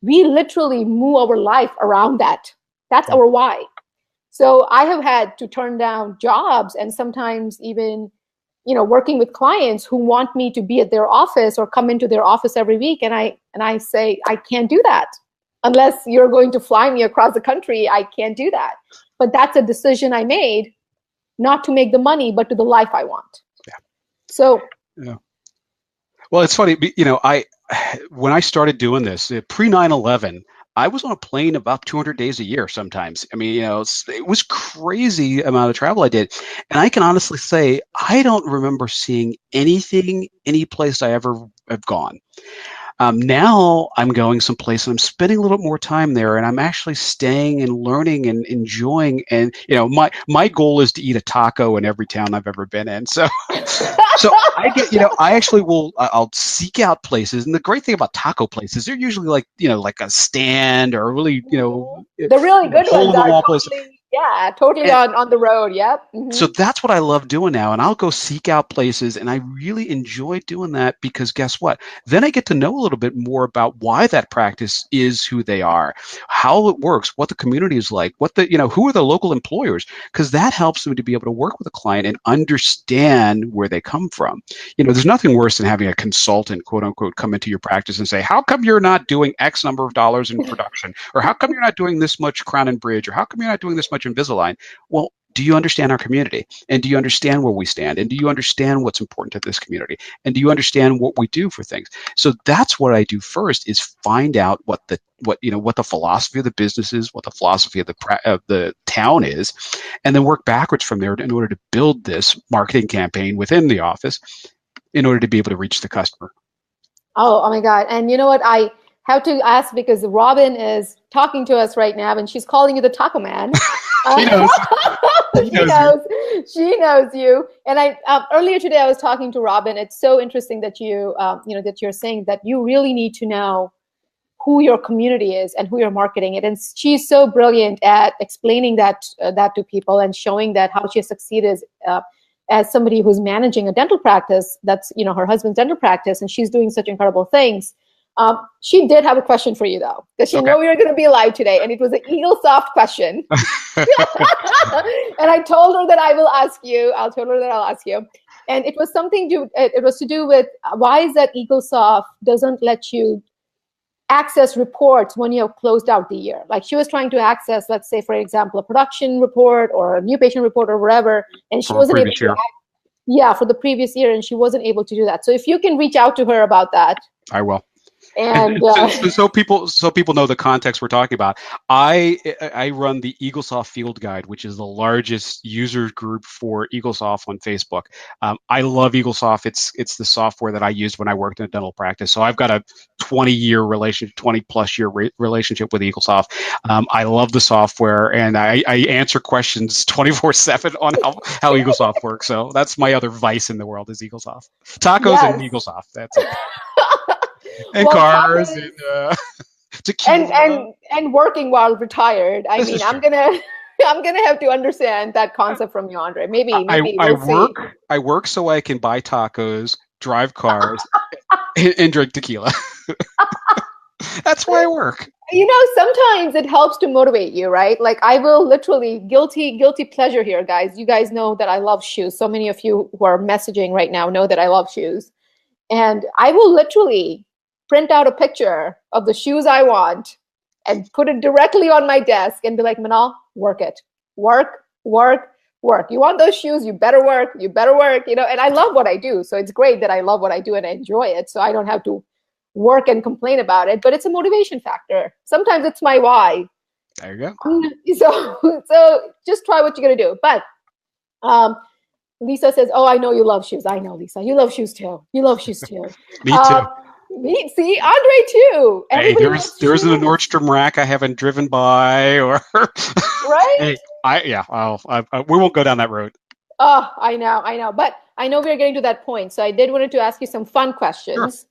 Speaker 1: we literally move our life around that. That's our why. So I have had to turn down jobs and sometimes even, working with clients who want me to be at their office or come into their office every week. And I say, I can't do that unless you're going to fly me across the country. I can't do that. But that's a decision I made, not to make the money, but to the life I want.
Speaker 2: Yeah.
Speaker 1: So.
Speaker 2: Yeah. Well, it's funny, when I started doing this pre 9/11, I was on a plane about 200 days a year sometimes. It was crazy amount of travel I did. And I can honestly say, I don't remember seeing anything, any place I ever have gone. Now I'm going someplace and I'm spending a little bit more time there, and I'm actually staying and learning and enjoying. And my goal is to eat a taco in every town I've ever been in. So I get, I actually I'll seek out places. And the great thing about taco places, they're usually like a stand or really,
Speaker 1: the really good ones are totally, totally on the road. Yep. Mm-hmm.
Speaker 2: So that's what I love doing now. And I'll go seek out places, and I really enjoy doing that because guess what? Then I get to know a little bit more about why that practice is who they are, how it works, what the community is like, who are the local employers, because that helps me to be able to work with a client and understand where they come from. There's nothing worse than having a consultant, quote unquote, come into your practice and say, how come you're not doing X number of dollars in production? Or how come you're not doing this much Crown and Bridge? Or how come you're not doing this much Invisalign? Well, do you understand our community? And do you understand where we stand? And do you understand what's important to this community? And do you understand what we do for things? So that's what I do first, is find out what the philosophy of the business is, what the philosophy of the town is, and then work backwards from there in order to build this marketing campaign within the office in order to be able to reach the customer.
Speaker 1: Oh my God. And you know what? I have to ask because Robin is talking to us right now and she's calling you the Taco Man.
Speaker 2: She knows.
Speaker 1: She knows you. And I earlier today I was talking to Robin. It's so interesting that you that you're saying that you really need to know who your community is and who you're marketing it. And she's so brilliant at explaining that to people and showing that how she has succeeded as somebody who's managing a dental practice. That's, her husband's dental practice, and she's doing such incredible things. She did have a question for you, though, because she knew we were going to be live today, and it was an EagleSoft question. And I told her that I'll ask you. And it was to do with why is that EagleSoft doesn't let you access reports when you have closed out the year. Like, she was trying to access, let's say, for example, a production report or a new patient report or whatever, and she wasn't able to. For the previous year, and she wasn't able to do that. So if you can reach out to her about that.
Speaker 2: I will.
Speaker 1: And
Speaker 2: so people know the context we're talking about. I run the EagleSoft Field Guide, which is the largest user group for EagleSoft on Facebook. I love EagleSoft. It's the software that I used when I worked in a dental practice. So I've got a 20 plus year relationship with EagleSoft. I love the software, and I answer questions 24/7 on how EagleSoft works. So that's my other vice in the world is EagleSoft. Tacos and EagleSoft. That's it. And cars and tequila.
Speaker 1: And working while retired. I mean, I'm gonna have to understand that concept from you, Andre. Maybe
Speaker 2: I work so I can buy tacos, drive cars, and drink tequila. That's why I work.
Speaker 1: Sometimes it helps to motivate you, right? Like, I will literally guilty pleasure here, guys. You guys know that I love shoes. So many of you who are messaging right now know that I love shoes. And I will literally print out a picture of the shoes I want and put it directly on my desk and be like, Minal, work it. Work. You want those shoes, you better work. And I love what I do. So it's great that I love what I do and I enjoy it. So I don't have to work and complain about it, but it's a motivation factor. Sometimes it's my why.
Speaker 2: There you go.
Speaker 1: So just try what you're going to do. But Lisa says, oh, I know you love shoes. I know, Lisa. You love shoes too. Me
Speaker 2: too.
Speaker 1: See, Andre too.
Speaker 2: Hey, there isn't a Nordstrom rack I haven't driven by, or
Speaker 1: right?
Speaker 2: Hey, we won't go down that road.
Speaker 1: Oh, I know. But I know we're getting to that point. So I did wanted to ask you some fun questions.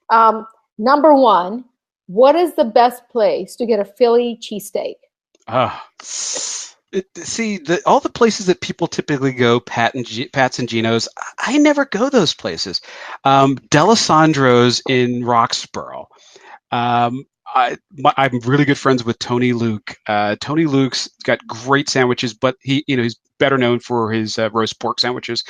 Speaker 1: Sure. Number one, what is the best place to get a Philly cheesesteak?
Speaker 2: All the places that people typically go, Pat's and Gino's, I never go those places. D'Alessandro's in Roxborough. I'm really good friends with Tony Luke. Tony Luke's got great sandwiches, but he's better known for his roast pork sandwiches.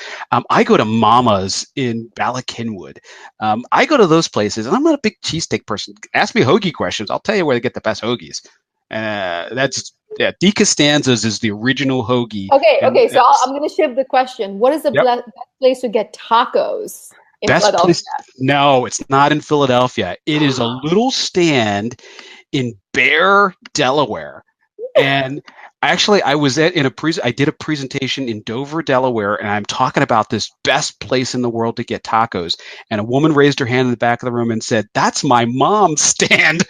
Speaker 2: I go to Mama's in Bala Cynwyd. I go to those places, and I'm not a big cheesesteak person. Ask me hoagie questions. I'll tell you where to get the best hoagies. Di Costanza's is the original hoagie.
Speaker 1: Okay. So I'm going to shift the question. What is the best place to get tacos in Philadelphia?
Speaker 2: No, it's not in Philadelphia. It is a little stand in Bear, Delaware. And actually, I did a presentation in Dover, Delaware, and I'm talking about this best place in the world to get tacos. And a woman raised her hand in the back of the room and said, "That's my mom's stand."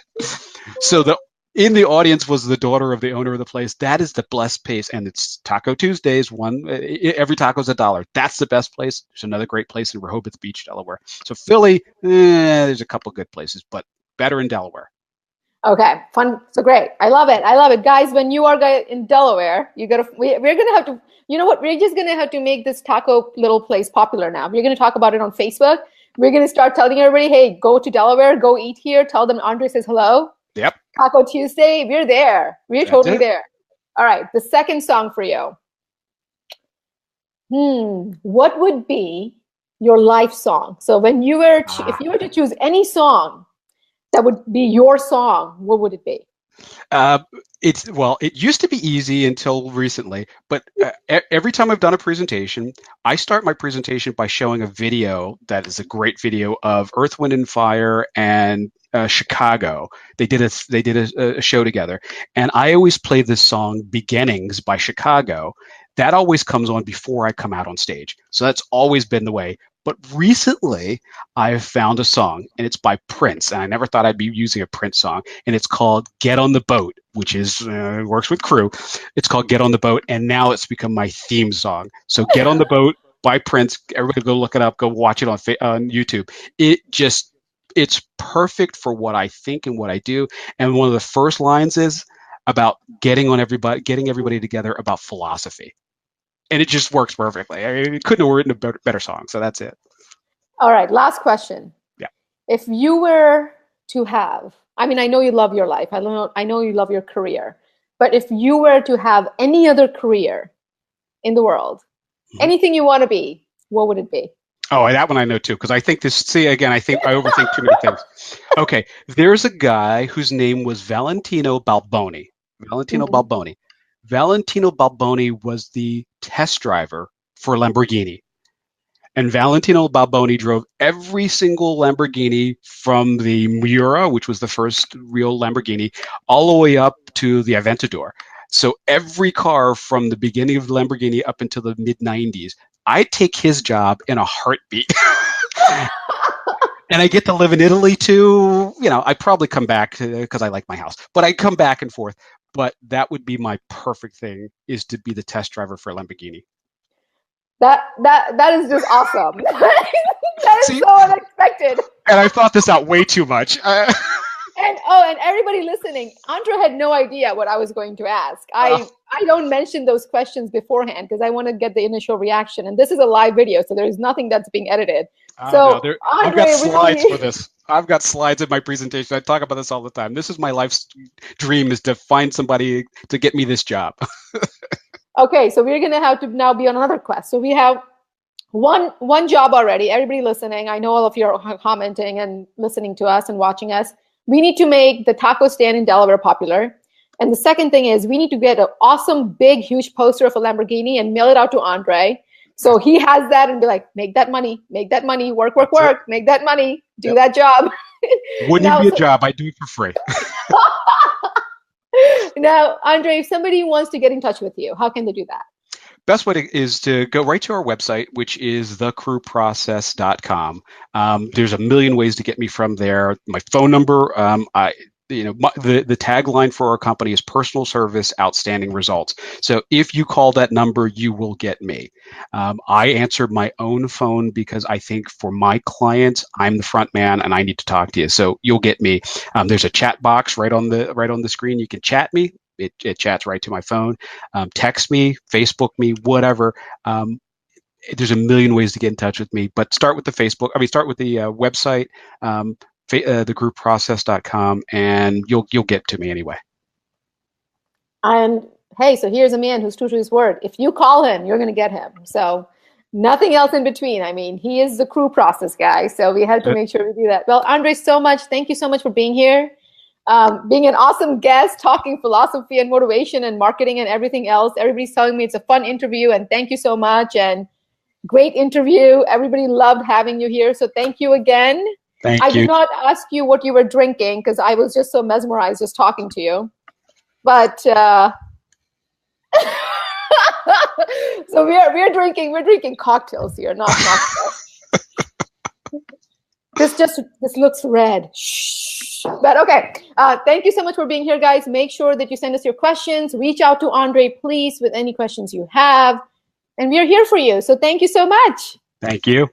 Speaker 2: So in the audience was the daughter of the owner of the place. That is the blessed place, and it's Taco Tuesdays. Every taco is $1. That's the best place. There's another great place in Rehoboth Beach, Delaware. So Philly, there's a couple good places, but better in Delaware.
Speaker 1: Okay, fun. So great. I love it, guys. When you are in Delaware, we're gonna have to. You know what? We're just gonna have to make this taco little place popular now. We're gonna talk about it on Facebook. We're gonna start telling everybody, hey, go to Delaware, go eat here. Tell them Andre says hello.
Speaker 2: Yep.
Speaker 1: Taco Tuesday, we're there. We're totally there. All right, the second song for you. What would be your life song? So when you were, if you were to choose any song that would be your song, what would it be?
Speaker 2: It used to be easy until recently, but every time I've done a presentation, I start my presentation by showing a video that is a great video of Earth, Wind, and Fire and Chicago. They did a show together, and I always play this song "Beginnings" by Chicago. That always comes on before I come out on stage, so that's always been the way. But recently, I've found a song, and it's by Prince, and I never thought I'd be using a Prince song, and it's called "Get on the Boat," which is works with Crew. It's called "Get on the Boat," and now it's become my theme song. So "Get on the Boat" by Prince. Everybody go look it up. Go watch it on YouTube. it's perfect for what I think and what I do. And one of the first lines is about getting everybody together about philosophy. And it just works perfectly. I mean, it couldn't have written a better song. So that's it.
Speaker 1: All right, last question.
Speaker 2: Yeah.
Speaker 1: If you were to have, I mean, I know you love your life. I know you love your career. But if you were to have any other career in the world, anything you want to be, what would it be?
Speaker 2: Oh, that one I know too, because I think I think I overthink too many things. Okay, there's a guy whose name was Valentino Balboni. Valentino Balboni. Valentino Balboni was the test driver for Lamborghini. And Valentino Balboni drove every single Lamborghini from the Miura, which was the first real Lamborghini, all the way up to the Aventador. So every car from the beginning of the Lamborghini up until the mid-90s, I'd take his job in a heartbeat. And I get to live in Italy too. You know, I probably come back because I like my house, but I come back and forth. But that would be my perfect thing, is to be the test driver for a Lamborghini.
Speaker 1: That is just awesome. That is so unexpected.
Speaker 2: And I thought this out way too much.
Speaker 1: And everybody listening, Andra had no idea what I was going to ask. I don't mention those questions beforehand because I want to get the initial reaction. And this is a live video, so there's nothing that's being edited. So
Speaker 2: no, I've got slides for this. I've got slides in my presentation. I talk about this all the time. This is my life's dream, is to find somebody to get me this job.
Speaker 1: Okay, so we're going to have to now be on another quest. So we have one job already. Everybody listening, I know all of you are commenting and listening to us and watching us. We need to make the taco stand in Delaware popular. And the second thing is we need to get an awesome, big, huge poster of a Lamborghini and mail it out to Andre. So he has that and be like, make that money, work, make that money, do that job.
Speaker 2: Wouldn't it be a job? I do it for free.
Speaker 1: Now, Andre, if somebody wants to get in touch with you, how can they do that?
Speaker 2: Best way is to go right to our website, which is thecrewprocess.com. There's a million ways to get me from there. My phone number, the tagline for our company is personal service, outstanding results. So if you call that number, you will get me. I answer my own phone because I think for my clients, I'm the front man and I need to talk to you. So you'll get me. There's a chat box right on the screen. You can chat me. It chats right to my phone. Text me, Facebook me, whatever. There's a million ways to get in touch with me, but start with the website, thegrouprocess.com, and you'll get to me anyway.
Speaker 1: And hey, so here's a man who's true to his word. If you call him, you're going to get him. So nothing else in between. I mean, he is the crew process guy. So we had to make sure we do that. Well, Andre, thank you so much for being here. Being an awesome guest, talking philosophy and motivation and marketing and everything else. Everybody's telling me it's a fun interview, and thank you so much. And great interview. Everybody loved having you here. So thank you again.
Speaker 2: Thank you.
Speaker 1: I did not ask you what you were drinking because I was just so mesmerized just talking to you. But so we're drinking cocktails here, not cocktails. This looks red. Shh. But okay. Thank you so much for being here, guys. Make sure that you send us your questions. Reach out to Andre, please, with any questions you have. And we're here for you. So thank you so much.
Speaker 2: Thank you.